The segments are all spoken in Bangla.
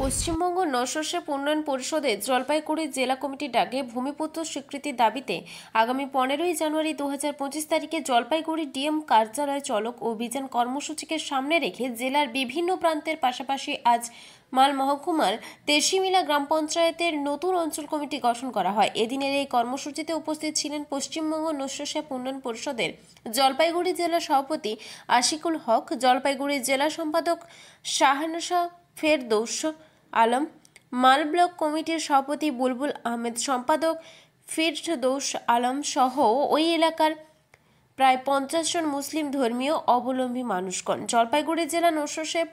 পশ্চিমবঙ্গ নশোশেপ উন্নয়ন পরিষদের জলপাইগুড়ি জেলা কমিটির ডাকে ভূমিপুত্র স্বীকৃতির দাবিতে আগামী 15ই জানুয়ারি 2025 তারিখে জলপাইগুড়ি ডিএম কার্যালয় চলক অভিযান কর্মসূচিকে সামনে রেখে জেলার বিভিন্ন প্রান্তের পাশাপাশি আজ মাল মহকুমার তেশিমিলা গ্রাম পঞ্চায়েতের নতুন অঞ্চল কমিটি গঠন করা হয়। এদিনের এই কর্মসূচিতে উপস্থিত ছিলেন পশ্চিমবঙ্গ নশোশেপ উন্নয়ন পরিষদের জলপাইগুড়ি জেলা সভাপতি আশিকুল হক, জলপাইগুড়ি জেলা সম্পাদক শাহনশা ফেরদৌস আলম, মাল ব্লক কমিটির সভাপতি বুলবুল আহমেদ, সম্পাদক ফিরদৌস আলম সহ ওই এলাকার প্রায় 50 জন মুসলিম ধর্মীয় অবলম্বী মানুষগণ। জলপাইগুড়ি জেলা নশোশেপ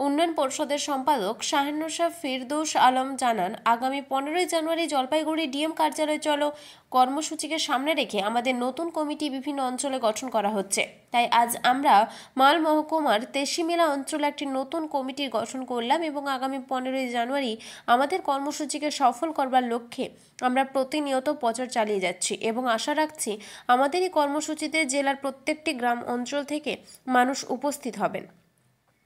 উন্নয়ন পরিষদের সম্পাদক শাহনশা ফিরদৌস আলম জানান, আগামী 15ই জানুয়ারি জলপাইগুড়ি ডিএম কার্যালয় চলো কর্মসূচিকে সামনে রেখে আমাদের নতুন কমিটি বিভিন্ন অঞ্চলে গঠন করা হচ্ছে। তাই আজ আমরা মাল মহকুমার তেশিমিলা অঞ্চলে একটি নতুন কমিটির গঠন করলাম এবং আগামী 15ই জানুয়ারি আমাদের কর্মসূচিকে সফল করবার লক্ষ্যে আমরা প্রতিনিয়ত প্রচার চালিয়ে যাচ্ছি এবং আশা রাখছি আমাদের এই কর্মসূচিতে জেলার প্রত্যেকটি গ্রাম অঞ্চল থেকে মানুষ উপস্থিত হবেন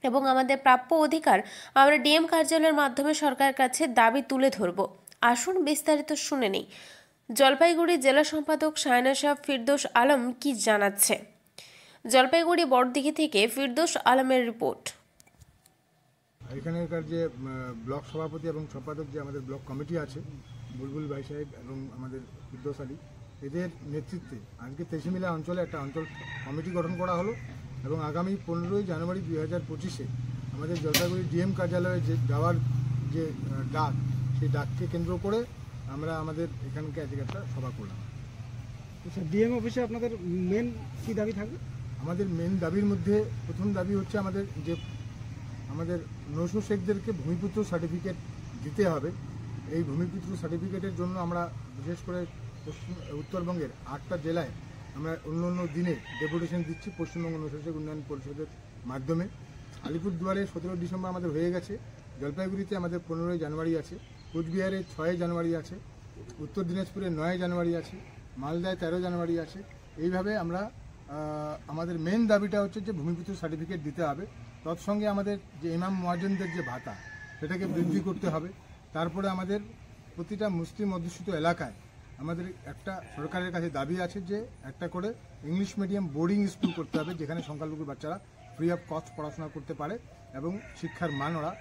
এবং আমাদের প্রাপ্য অধিকার আমরা ডিএম কার্যালয়ের মাধ্যমে সরকারের কাছে দাবি তুলে ধরব। আসুন বিস্তারিত শুনে নেই জলপাইগুড়ি জেলা সম্পাদক শাহনশা ফিরদৌস আলম কি জানাচ্ছে। জলপাইগুড়ি বড়দিঘি থেকে ফিরদৌস আলমের রিপোর্ট। এখানকার যে ব্লক সভাপতি এবং সম্পাদক যে আমাদের ব্লক কমিটি আছে, বুলবুল ভাই সাহেব এবং আমাদের ফিরদৌস আলী, এদের নেতৃত্বে আজকে তেশিমিলা অঞ্চলে একটা অঞ্চল কমিটি গঠন করা হলো এবং আগামী 15ই জানুয়ারি 2025-এ আমাদের জলপাইগুড়ি ডিএম কার্যালয়ে যে যাওয়ার যে ডাক, সেই ডাককে কেন্দ্র করে আমরা আমাদের এখানকে আজকে একটা সভা করলাম। ডিএম অফিসে আপনাদের মেন কী দাবি থাকবে? আমাদের মেন দাবির মধ্যে প্রথম দাবি হচ্ছে আমাদের নশো শেখদেরকে ভূমিপুত্র সার্টিফিকেট দিতে হবে। এই ভূমিপুত্র সার্টিফিকেটের জন্য আমরা বিশেষ করে উত্তরবঙ্গের 8টা জেলায় আমরা অন্য দিনে ডেপুটেশন দিচ্ছি পশ্চিমবঙ্গ নশোশেপ উন্নয়ন পরিষদের মাধ্যমে। আলিপুরদুয়ারে 17 ডিসেম্বর আমাদের হয়ে গেছে, জলপাইগুড়িতে আমাদের 15ই জানুয়ারি আছে, কোচবিহারে 6 জানুয়ারি আছে, উত্তর দিনাজপুরে 9 জানুয়ারি আছে, মালদায় 13 জানুয়ারি আছে। এইভাবে আমরা আমাদের মেন দাবিটা হচ্ছে যে ভূমিপুত্র সার্টিফিকেট দিতে হবে। তৎসঙ্গে আমাদের যে ইমাম মুয়াজ্জিনদের যে ভাতা, সেটাকে বৃদ্ধি করতে হবে। তারপরে আমাদের প্রতিটা মুসলিম অধ্যুষিত এলাকায় আমাদের একটা সরকারের কাছে দাবি আছে যে একটা করে ইংলিশ মিডিয়াম বোর্ডিং স্কুল করতে হবে, যেখানে সংখ্যালঘু বাচ্চারা ফ্রি অফ কস্ট পড়াশোনা করতে পারে এবং শিক্ষার মান ওরা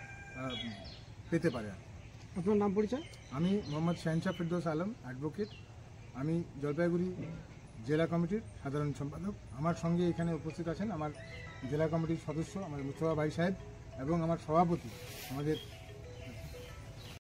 পেতে পারে। আপনার নাম পরিচয়? আমি মোহাম্মদ শাহনশা ফিরদৌস আলম, অ্যাডভোকেট। আমি জলপাইগুড়ি জেলা কমিটির সাধারণ সম্পাদক। আমার সঙ্গে এখানে উপস্থিত আছেন আমার জেলা কমিটির সদস্য আমাদের মুস্তফা ভাই সাহেব এবং আমার সভাপতি আমাদের